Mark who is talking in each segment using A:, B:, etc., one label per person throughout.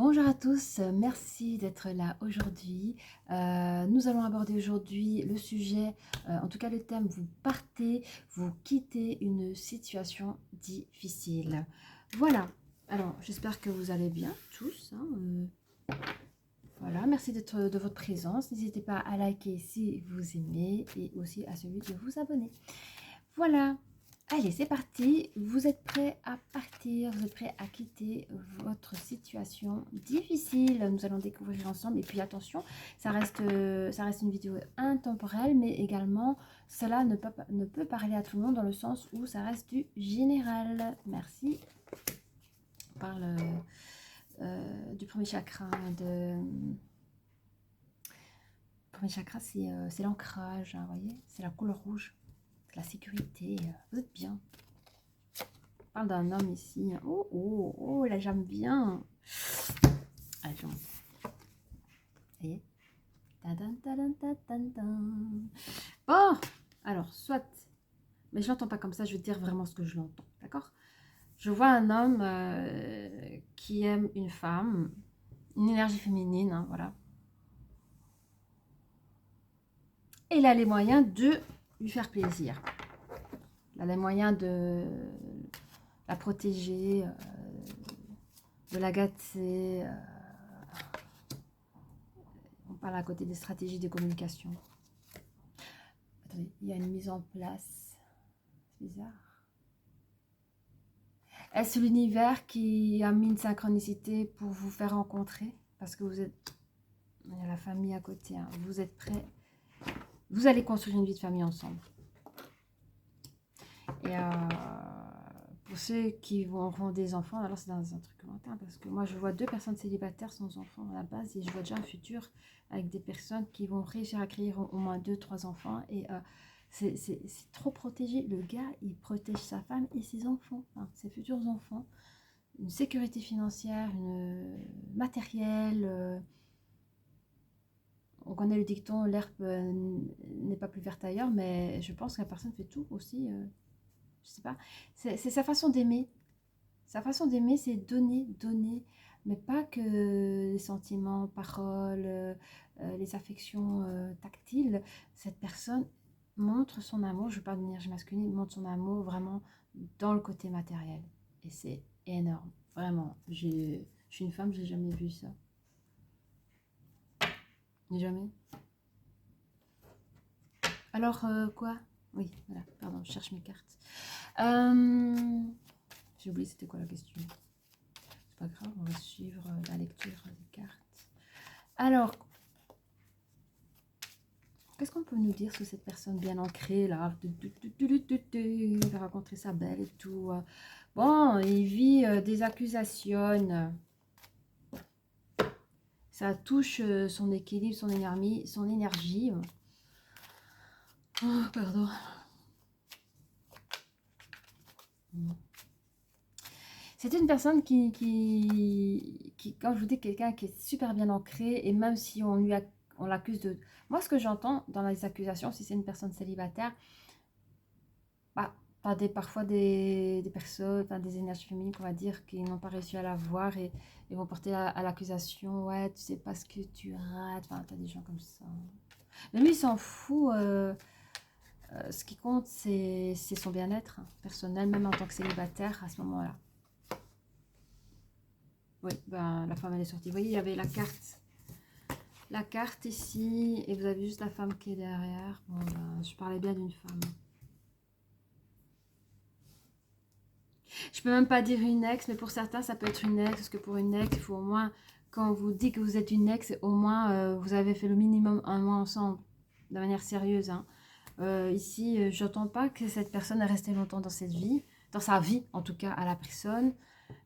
A: Bonjour à tous, merci d'être là aujourd'hui. Nous allons aborder aujourd'hui le sujet, en tout cas le thème, vous partez, vous quittez une situation difficile. Voilà, alors j'espère que vous allez bien tous, hein, voilà, merci de votre présence. N'hésitez pas à liker si vous aimez et aussi à celui de vous abonner. Voilà, allez, c'est parti. Vous êtes prêts à partir, vous êtes prêts à quitter votre situation difficile. Nous allons découvrir ensemble. Et puis attention, ça reste une vidéo intemporelle, mais également, cela ne peut parler à tout le monde dans le sens où ça reste du général. Merci. On parle du premier chakra. Le premier chakra, c'est l'ancrage, hein, vous voyez, c'est la couleur rouge. La sécurité, vous êtes bien. On parle d'un homme ici. Oh, oh, oh, là j'aime bien. Allez, je monte. Vous voyez. Bon, alors, soit, mais je l'entends pas comme ça, je vais dire vraiment ce que je l'entends, d'accord? Je vois un homme qui aime une femme, une énergie féminine, hein, voilà. Et il a les moyens de lui faire plaisir. Il a les moyens de la protéger, de la gâter. On parle à côté des stratégies de communication. Attendez, il y a une mise en place. C'est bizarre. Est-ce l'univers qui a mis une synchronicité pour vous faire rencontrer? Parce que vous êtes... Il y a la famille à côté. Hein. Vous êtes prêts. Vous allez construire une vie de famille ensemble. Et pour ceux qui auront des enfants, alors c'est dans un truc lointain. Parce que moi, je vois 2 personnes célibataires sans enfants à la base. Et je vois déjà un futur avec des personnes qui vont réussir à créer au moins 2-3 enfants. Et c'est trop protégé. Le gars, il protège sa femme et ses enfants, hein, ses futurs enfants. Une sécurité financière, une matérielle. On connaît le dicton, l'herbe n'est pas plus verte ailleurs, mais je pense que la personne fait tout aussi. Je sais pas. C'est sa façon d'aimer. Sa façon d'aimer, c'est donner, donner, mais pas que les sentiments, paroles, les affections tactiles. Cette personne montre son amour, je ne veux pas de énergie masculine, montre son amour vraiment dans le côté matériel. Et c'est énorme, vraiment. Je suis une femme, j'ai jamais vu ça. Jamais. Alors, quoi? Oui, voilà, pardon, je cherche mes cartes. J'ai oublié c'était quoi la question. C'est pas grave, on va suivre la lecture des cartes. Alors, qu'est-ce qu'on peut nous dire sur cette personne bien ancrée là? Il va rencontrer sa belle et tout. Bon, il vit des accusations. Ça touche son équilibre, son énergie, son énergie. Oh, pardon. C'est une personne qui, quand je vous dis quelqu'un qui est super bien ancré, et même si on l'accuse de... Moi, ce que j'entends dans les accusations, si c'est une personne célibataire, bah, parfois des personnes, enfin, des énergies féminines, on va dire, qui n'ont pas réussi à la voir et vont porter à l'accusation, ouais, tu sais pas ce que tu rates, enfin, t'as des gens comme ça. Mais lui, il s'en fout. Ce qui compte, c'est son bien-être personnel, même en tant que célibataire, à ce moment-là. Oui, ben, la femme, elle est sortie. Vous voyez, il y avait la carte ici, et vous avez juste la femme qui est derrière. Bon, ben, je parlais bien d'une femme. Je peux même pas dire une ex, mais pour certains, ça peut être une ex, parce que pour une ex, il faut au moins, quand on vous dit que vous êtes une ex, au moins, vous avez fait le minimum un mois ensemble, de manière sérieuse. Hein. Ici, j'entends pas que cette personne est restée longtemps dans cette vie, dans sa vie, en tout cas, à la personne.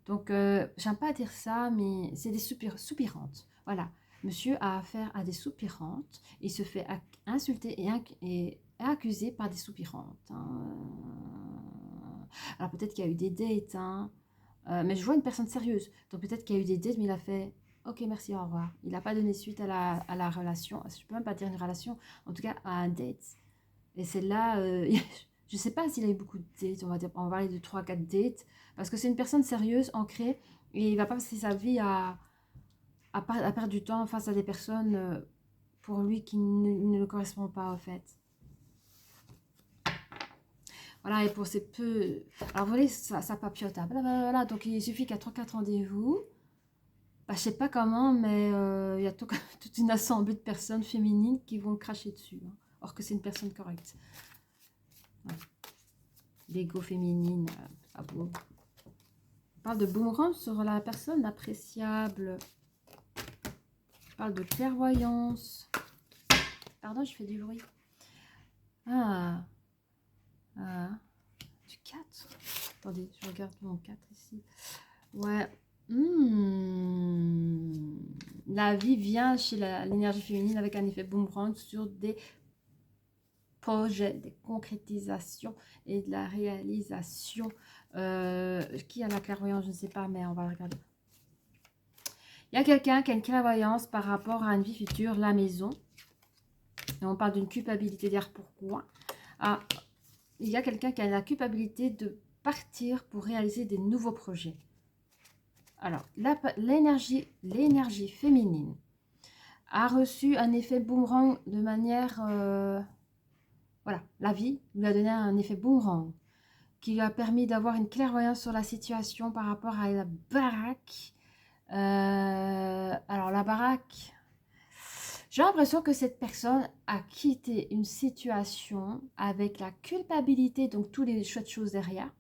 A: Donc, j'aime pas dire ça, mais c'est des soupirantes. Voilà. Monsieur a affaire à des soupirantes. Il se fait insulter et accusé par des soupirantes. Hein. Alors, peut-être qu'il y a eu des dates, hein. Mais je vois une personne sérieuse. Donc, peut-être qu'il y a eu des dates, mais il a fait ok, merci, au revoir. Il n'a pas donné suite à la relation. Je peux même pas dire une relation, en tout cas à un date. Et c'est là, je ne sais pas s'il a eu beaucoup de dates, on va parler de 3-4 dates, parce que c'est une personne sérieuse, ancrée, et il ne va pas passer sa vie à perdre du temps face à des personnes pour lui qui ne le correspondent pas en fait. Voilà, et pour ces peu... Alors, vous voyez, ça papillote. Blablabla. Donc, il suffit qu'il y a 3-4 rendez-vous. Bah, je sais pas comment, mais il y a toute une assemblée de personnes féminines qui vont cracher dessus. Hein, or que c'est une personne correcte. Ouais. L'ego féminine. Ah bon. On parle de boomerang sur la personne appréciable. On parle de clairvoyance. Pardon, je fais du bruit. Ah. Ah. Du 4. Attendez, je regarde mon 4 ici. Ouais. La vie vient chez l'énergie féminine avec un effet boomerang sur des projets, des concrétisations et de la réalisation. Qui a la clairvoyance? Je ne sais pas, mais on va regarder. Il y a quelqu'un qui a une clairvoyance par rapport à une vie future, la maison. Et on parle d'une culpabilité, dire pourquoi. Ah, il y a quelqu'un qui a la culpabilité de partir pour réaliser des nouveaux projets. Alors, l'énergie féminine a reçu un effet boomerang de manière... voilà, la vie lui a donné un effet boomerang qui lui a permis d'avoir une clairvoyance sur la situation par rapport à la baraque. Alors, la baraque... J'ai l'impression que cette personne a quitté une situation avec la culpabilité, donc toutes les chouettes choses derrière.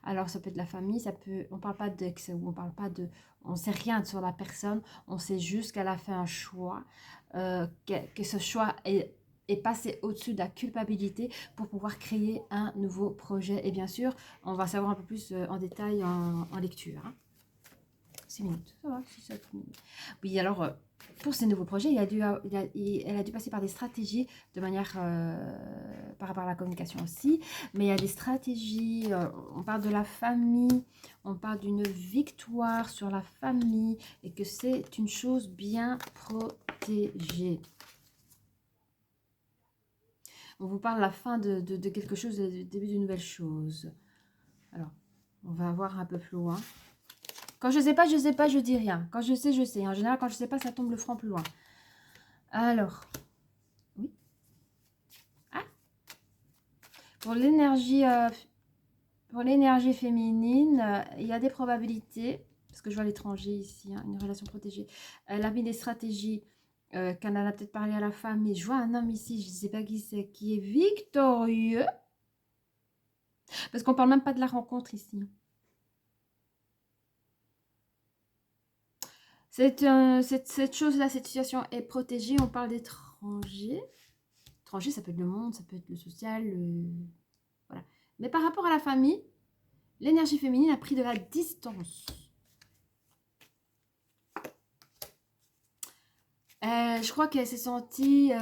A: Alors, ça peut être la famille, ça peut, on ne parle pas d'ex, ou on parle pas de, on ne sait rien sur la personne, on sait juste qu'elle a fait un choix, que ce choix est passé au-dessus de la culpabilité pour pouvoir créer un nouveau projet. Et bien sûr, on va savoir un peu plus en détail en lecture. Hein. 6 minutes, ça va, 6-7 minutes. Oui, alors, pour ces nouveaux projets, elle a dû passer par des stratégies de manière, par rapport à la communication aussi, mais il y a des stratégies, on parle de la famille, on parle d'une victoire sur la famille, et que c'est une chose bien protégée. On vous parle de la fin de quelque chose, le début d'une nouvelle chose. Alors, on va voir un peu plus loin. Quand je sais pas, je dis rien. Quand je sais, je sais. En général, quand je sais pas, ça tombe le franc plus loin. Alors, oui. Ah, pour l'énergie féminine, il y a des probabilités, parce que je vois l'étranger ici, hein, une relation protégée. Elle a mis des stratégies qu'elle en a peut-être parlé à la femme, mais je vois un homme ici, je ne sais pas qui c'est, qui est victorieux. Parce qu'on ne parle même pas de la rencontre ici. Cette chose-là, cette situation est protégée. On parle d'étranger. Étranger, ça peut être le monde, ça peut être le social. Voilà. Mais par rapport à la famille, l'énergie féminine a pris de la distance. Je crois qu'elle s'est sentie...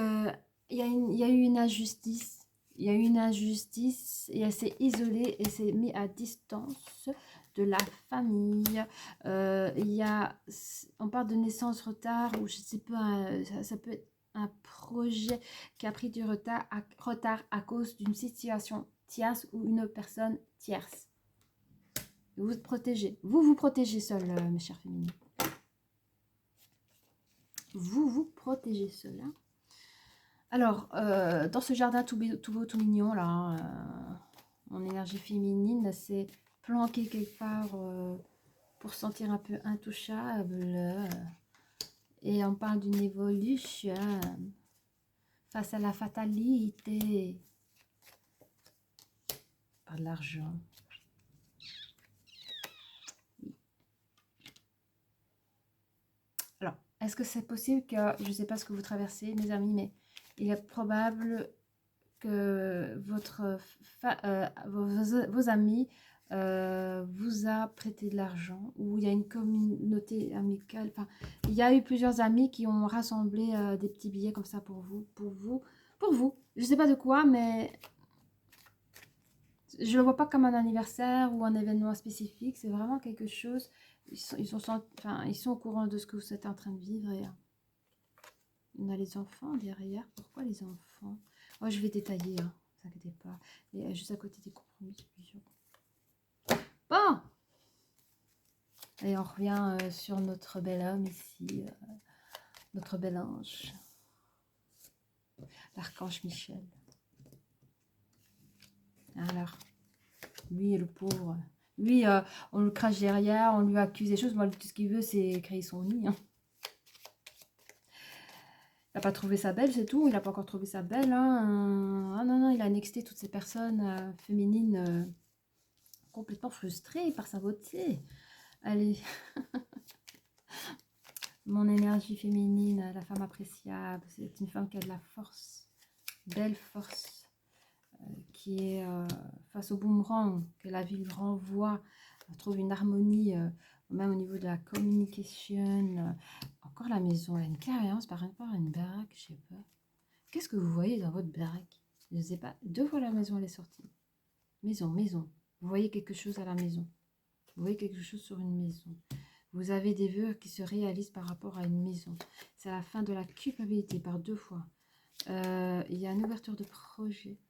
A: il y a eu une injustice. Il y a eu une injustice et elle s'est isolée et s'est mise à distance de la famille. On parle de naissance retard ou je sais pas, ça peut être un projet qui a pris du retard à cause d'une situation tierce ou une personne tierce. Vous vous protégez. Vous protégez seul, mes chères féminines. Vous vous protégez seul. Hein. Alors, dans ce jardin tout beau, tout mignon, là, mon énergie féminine, c'est planqué quelque part pour se sentir un peu intouchable. Et on parle d'une évolution face à la fatalité. Par de l'argent. Alors, est-ce que c'est possible que, je ne sais pas ce que vous traversez, mes amis, mais il est probable que vos amis vous a prêté de l'argent ou il y a une communauté amicale. Enfin, il y a eu plusieurs amis qui ont rassemblé des petits billets comme ça pour vous. Je ne sais pas de quoi, mais je ne le vois pas comme un anniversaire ou un événement spécifique. C'est vraiment quelque chose. Ils sont au courant de ce que vous êtes en train de vivre. Et, on a les enfants derrière. Pourquoi les enfants? Moi, je vais détailler, hein, ne vous inquiétez pas. Et juste à côté des compromis. Bon! Et on revient sur notre bel homme ici. Notre bel ange, l'archange Michel. Alors, lui, le pauvre, lui, on le crache derrière, on lui accuse des choses. Moi, tout ce qu'il veut, c'est créer son nid. Hein. Il n'a pas trouvé ça belle, c'est tout. Il n'a pas encore trouvé ça belle. Hein. Ah non, non, il a annexé toutes ces personnes féminines complètement frustrées par sa beauté. Allez, mon énergie féminine, la femme appréciable, c'est une femme qui a de la force, belle force, qui est face au boomerang que la vie lui renvoie, trouve une harmonie, même au niveau de la communication. Encore la maison, elle a une clairvoyance par rapport à une baraque, je sais pas. Qu'est-ce que vous voyez dans votre baraque? Je ne sais pas, 2 fois la maison elle est sortie. Maison, maison. Vous voyez quelque chose à la maison. Vous voyez quelque chose sur une maison. Vous avez des vœux qui se réalisent par rapport à une maison. C'est la fin de la culpabilité par 2 fois. Il y a une ouverture de projet.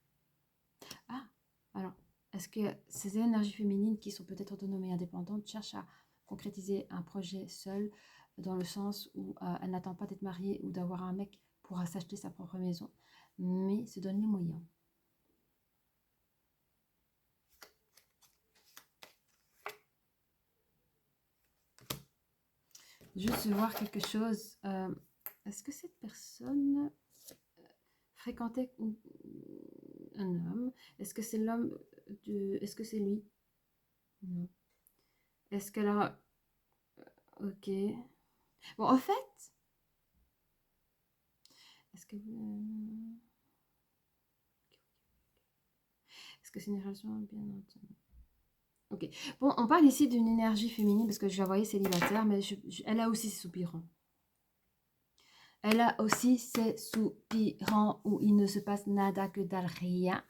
A: Ah, alors, est-ce que ces énergies féminines qui sont peut-être autonomes et indépendantes cherchent à concrétiser un projet seul, dans le sens où elle n'attend pas d'être mariée ou d'avoir un mec pour s'acheter sa propre maison, mais se donne les moyens. Juste voir quelque chose. Est-ce que cette personne fréquentait un homme? Est-ce que c'est l'homme de... Est-ce que c'est lui? Non. Est-ce qu'elle a... Ok. Bon, en fait, est-ce que... Est-ce que c'est une relation bien entendu? Ok. Bon, on parle ici d'une énergie féminine parce que je la voyais célibataire, mais elle a aussi ses soupirants. Elle a aussi ses soupirants où il ne se passe nada que dalle rien.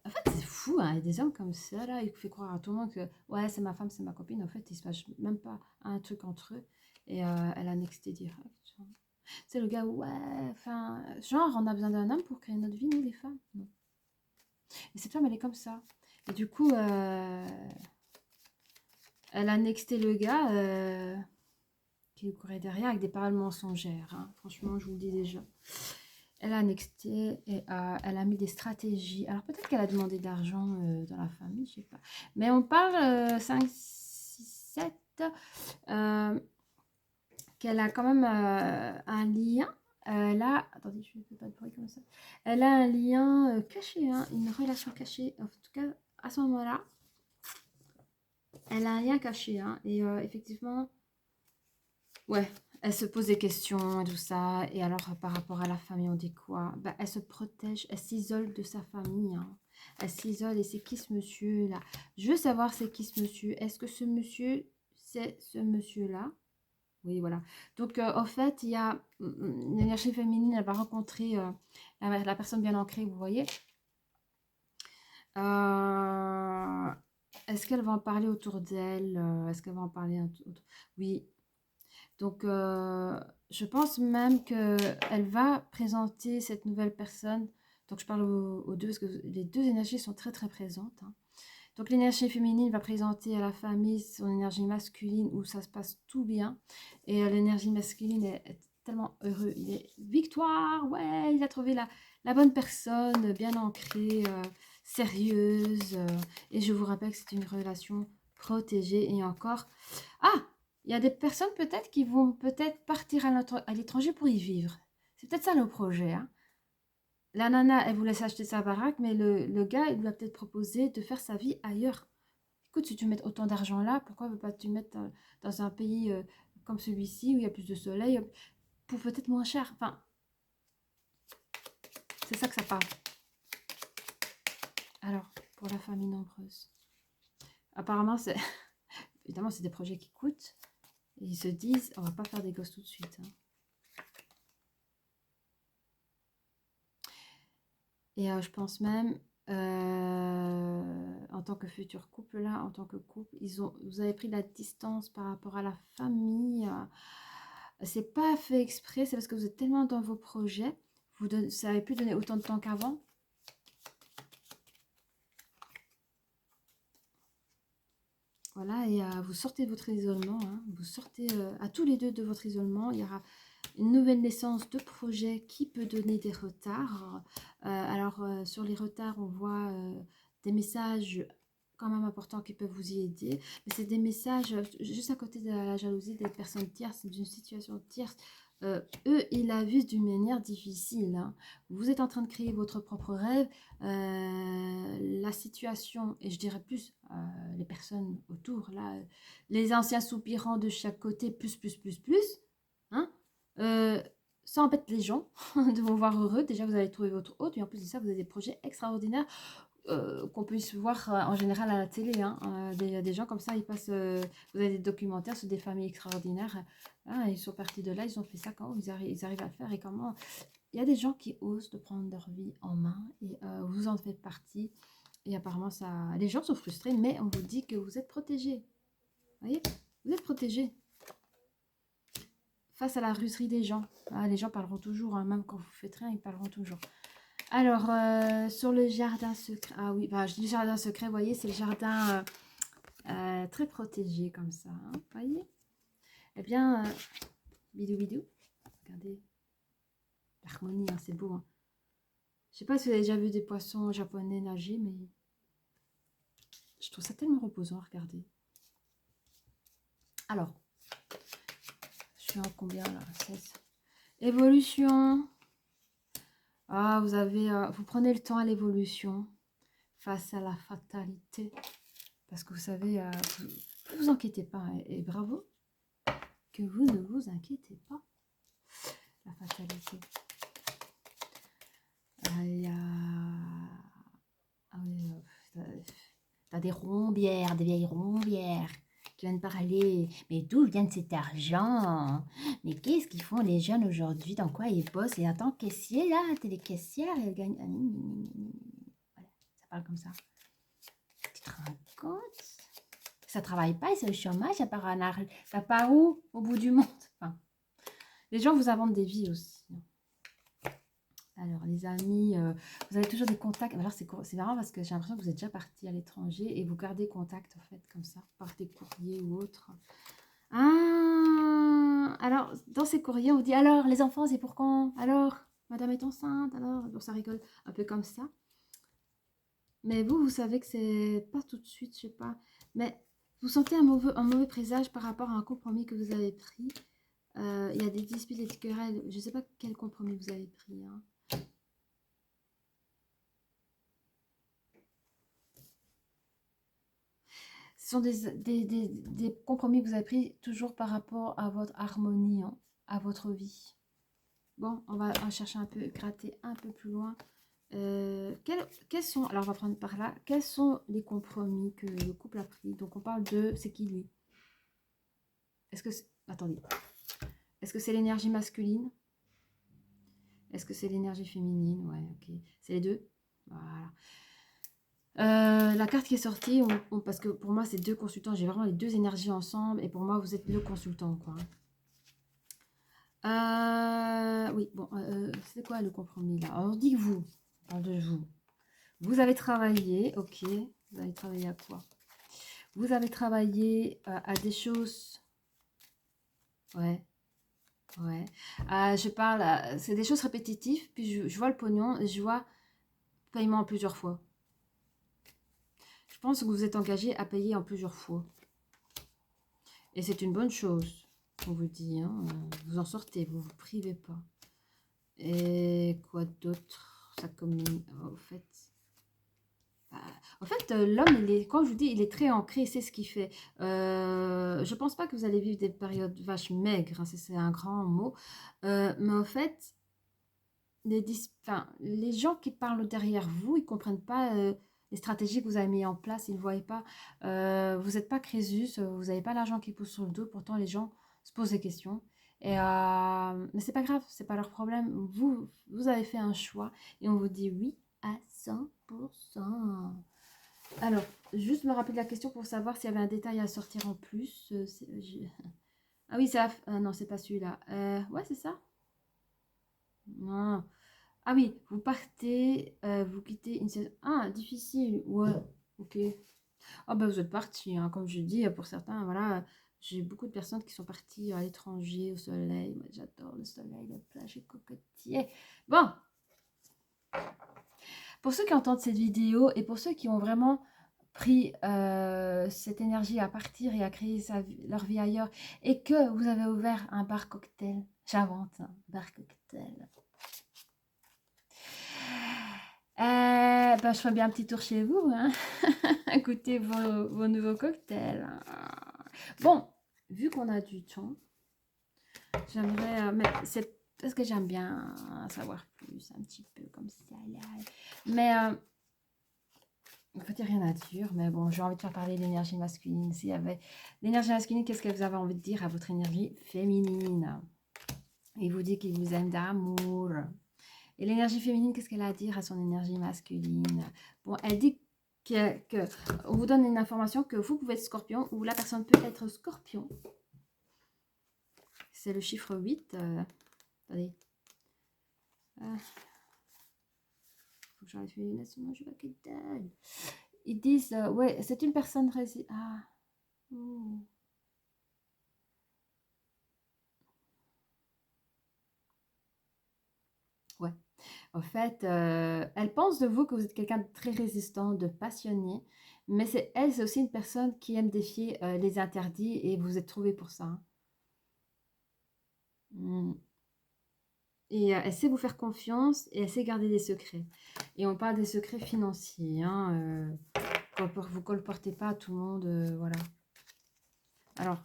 A: En fait, c'est fou, hein. Il y a des hommes comme ça, là, il fait croire à tout le monde que ouais, c'est ma femme, c'est ma copine. En fait, il se passe même pas un truc entre eux. Et elle a nexté direct. C'est le gars, ouais, enfin, genre, on a besoin d'un homme pour créer notre vie, nous, les femmes. Non. Et cette femme, elle est comme ça. Et du coup, elle a nexté le gars qui lui courait derrière avec des paroles mensongères. Hein. Franchement, je vous le dis déjà. Elle a nexté et elle a mis des stratégies. Alors peut-être qu'elle a demandé de l'argent dans la famille, je sais pas. Mais on parle 5, 6, 7, qu'elle a quand même un lien. Là, attendez, je ne fais pas de bruit comme ça. Elle a un lien caché, hein, une relation cachée. En tout cas, à ce moment-là, elle a un lien caché. Hein, et effectivement, ouais, elle se pose des questions et tout ça. Et alors, par rapport à la famille, on dit quoi? Bah, elle se protège, elle s'isole de sa famille. Hein. Elle s'isole. Et c'est qui ce monsieur-là? Je veux savoir c'est qui ce monsieur. Est-ce que ce monsieur, c'est ce monsieur-là? Oui, voilà. Donc, en fait, il y a l'énergie féminine, elle va rencontrer la personne bien ancrée, vous voyez. Est-ce qu'elle va en parler autour d'elle? Est-ce qu'elle va en parler autour? Oui. Donc, je pense même qu'elle va présenter cette nouvelle personne. Donc, je parle aux deux, parce que les deux énergies sont très, très présentes. Hein. Donc, l'énergie féminine va présenter à la famille son énergie masculine où ça se passe tout bien. Et l'énergie masculine est tellement heureux. Il est victoire, ouais, il a trouvé la bonne personne, bien ancrée, sérieuse. Et je vous rappelle que c'est une relation protégée. Et encore, ah, il y a des personnes peut-être qui vont peut-être partir à l'étranger pour y vivre. C'est peut-être ça le projet, hein. La nana, elle voulait s'acheter sa baraque, mais le gars, il lui a peut-être proposé de faire sa vie ailleurs. Écoute, si tu mets autant d'argent là, pourquoi ne pas tu mettre dans un pays comme celui-ci, où il y a plus de soleil, pour peut-être moins cher. Enfin, c'est ça que ça parle. Alors, pour la famille nombreuse. Apparemment, c'est évidemment, c'est des projets qui coûtent. Et ils se disent, on va pas faire des gosses tout de suite. Hein. Et je pense même, en tant que futur couple, là, en tant que couple, vous avez pris la distance par rapport à la famille. C'est pas fait exprès, c'est parce que vous êtes tellement dans vos projets. Vous ne savez plus donner autant de temps qu'avant. Voilà, et vous sortez de votre isolement, hein, vous sortez à tous les deux de votre isolement. Il y aura une nouvelle naissance de projet qui peut donner des retards. Alors, sur les retards, on voit des messages quand même importants qui peuvent vous y aider. Mais c'est des messages juste à côté de la jalousie des personnes tierces, d'une situation tierce. Eux, ils la vivent d'une manière difficile, hein. Vous êtes en train de créer votre propre rêve. La situation, et je dirais plus les personnes autour, là, les anciens soupirants de chaque côté, plus, hein, ça embête les gens de vous voir heureux. Déjà, vous allez trouver votre hôte, et en plus de ça, vous avez des projets extraordinaires qu'on puisse voir en général à la télé, hein. Des gens comme ça, ils passent, vous avez des documentaires sur des familles extraordinaires, hein, ils sont partis de là, ils ont fait ça, comment ils arrivent à le faire et comment. Il y a des gens qui osent de prendre leur vie en main et vous en faites partie. Et apparemment, ça, les gens sont frustrés, mais on vous dit que vous êtes protégés. Vous voyez, vous êtes protégés face à la russerie des gens. Ah, les gens parleront toujours, hein, même quand vous faites rien, ils parleront toujours. Alors, sur le jardin secret, ah oui, bah, je dis jardin secret, vous voyez, c'est le jardin très protégé comme ça, hein, vous voyez. Eh bien, bidou bidou, regardez, l'harmonie, hein, c'est beau, hein. Je sais pas si vous avez déjà vu des poissons japonais nager, mais je trouve ça tellement reposant à regarder. Alors, je suis en combien là? 16. Évolution. Ah, vous prenez le temps à l'évolution face à la fatalité. Parce que vous savez, vous vous inquiétez pas. Et bravo que vous ne vous inquiétez pas. La fatalité. Ah oui, t'as des rombières, des vieilles rombières qui viennent parler. Mais d'où vient cet argent? Mais qu'est-ce qu'ils font les jeunes aujourd'hui? Dans quoi ils bossent? Et attends, caissier là, t'es les caissières, elles gagnent. Voilà, ça parle comme ça. Tu te rends compte? Ça travaille pas, c'est au chômage, ça part, ça part où? Au bout du monde. Enfin, les gens vous inventent des vies aussi. Alors, les amis, vous avez toujours des contacts. Alors, c'est marrant parce que j'ai l'impression que vous êtes déjà parti à l'étranger et vous gardez contact, en fait, comme ça, par des courriers ou autres. Ah, alors, dans ces courriers, on vous dit, alors, les enfants, c'est pour quand? Alors, madame est enceinte? Alors, bon, ça rigole un peu comme ça. Mais vous savez que c'est pas tout de suite, je sais pas. Mais vous sentez un mauvais présage par rapport à un compromis que vous avez pris. Il y a des disputes et des querelles. Je ne sais pas quel compromis vous avez pris, hein. Ce sont des compromis que vous avez pris toujours par rapport à votre harmonie, hein, à votre vie. Bon, on va chercher un peu, gratter un peu plus loin. Quels sont, alors on va prendre par là, quels sont les compromis que le couple a pris? Donc on parle de, c'est qui lui? Est-ce que, attendez, est-ce que c'est l'énergie masculine? Est-ce que c'est l'énergie féminine? Ouais, ok. C'est les deux? Voilà. La carte qui est sortie, parce que pour moi, c'est deux consultants. J'ai vraiment les deux énergies ensemble. Et pour moi, vous êtes le consultant, quoi. Oui, bon, c'est quoi le compromis, là? Alors, on dit que vous, on parle de vous. Vous avez travaillé, ok. Vous avez travaillé à quoi? Vous avez travaillé à des choses... Ouais, ouais. Je parle, c'est des choses répétitives. Puis je vois le pognon et je vois paiement en plusieurs fois. Je pense que vous êtes engagé à payer en plusieurs fois. Et c'est une bonne chose, on vous dit, hein. Vous en sortez, vous ne vous privez pas. Et quoi d'autre? Ça commune. En fait, l'homme, quand je vous dis, il est très ancré, c'est ce qu'il fait. Je pense pas que vous allez vivre des périodes vaches maigres, hein, c'est un grand mot. Mais en fait, les gens qui parlent derrière vous, ils comprennent pas les stratégies que vous avez mises en place, ils ne voient pas. Vous n'êtes pas Crésus, vous n'avez pas l'argent qui pousse sur le dos, pourtant les gens se posent des questions. Mais c'est pas grave, c'est pas leur problème. Vous avez fait un choix et on vous dit oui à 100%. Alors, juste me rappeler la question pour savoir s'il y avait un détail à sortir en plus. Ah oui, non, c'est pas celui-là. Ouais, c'est ça? Non. Ah oui, vous partez, vous quittez une saison. Ah, difficile. Ouais, ok. Ah bah vous êtes partis, hein, comme je dis, pour certains, voilà, j'ai beaucoup de personnes qui sont parties à l'étranger, au soleil. Moi, j'adore le soleil, la plage et cocotier. Bon, pour ceux qui entendent cette vidéo et pour ceux qui ont vraiment pris cette énergie à partir et à créer leur vie ailleurs et que vous avez ouvert un bar cocktail, j'invente un bar cocktail. Ben, je ferai bien un petit tour chez vous, hein. Goûter vos nouveaux cocktails. Bon, vu qu'on a du temps, j'aimerais, mais c'est parce que j'aime bien savoir plus, un petit peu comme ça. Là. Mais en fait, il n'y a rien à dire, mais bon, j'ai envie de faire parler de l'énergie masculine. S'il y avait l'énergie masculine, qu'est-ce que vous avez envie de dire à votre énergie féminine? Il vous dit qu'il vous aime d'amour. Et l'énergie féminine, qu'est-ce qu'elle a à dire à son énergie masculine? Bon, elle dit on vous donne une information que vous pouvez être scorpion ou la personne peut être scorpion. C'est le chiffre 8. Attendez. Faut que j'enlève mes lunettes, sinon je vois que dalle. Ils disent, ouais, c'est une personne résiliente. Ah. Oh. Ouais. En fait, elle pense de vous que vous êtes quelqu'un de très résistant, de passionné, mais c'est aussi une personne qui aime défier les interdits et vous êtes trouvé pour ça. Hein. Mm. Et elle sait vous faire confiance et elle sait garder des secrets. Et on parle des secrets financiers. Hein, vous ne colportez pas à tout le monde. Voilà. Alors,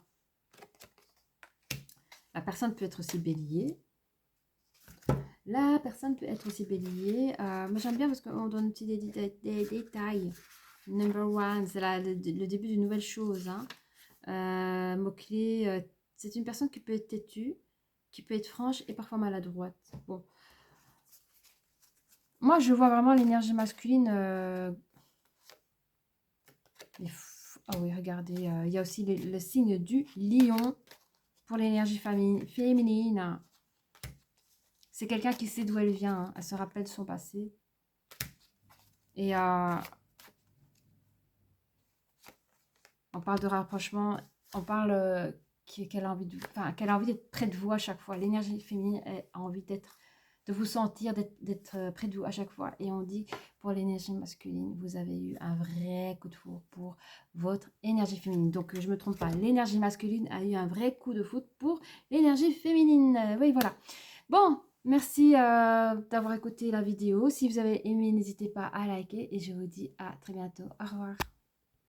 A: la personne peut être aussi bélier. La personne peut être aussi bélier. Moi, j'aime bien parce qu'on donne des détails. Number one, c'est le début d'une nouvelle chose. Hein. Mot-clé, c'est une personne qui peut être têtue, qui peut être franche et parfois maladroite. Bon. Moi, je vois vraiment l'énergie masculine. Ah oui, regardez, il y a aussi le signe du lion pour l'énergie féminine. C'est quelqu'un qui sait d'où elle vient. Hein. Elle se rappelle de son passé. Et on parle de rapprochement. On parle qu'elle a envie d'être près de vous à chaque fois. L'énergie féminine a envie de vous sentir, d'être près de vous à chaque fois. Et on dit, pour l'énergie masculine, vous avez eu un vrai coup de foudre pour votre énergie féminine. Donc, je ne me trompe pas, l'énergie masculine a eu un vrai coup de foudre pour l'énergie féminine. Oui, voilà. Bon, merci d'avoir écouté la vidéo. Si vous avez aimé, n'hésitez pas à liker. Et je vous dis à très bientôt. Au revoir.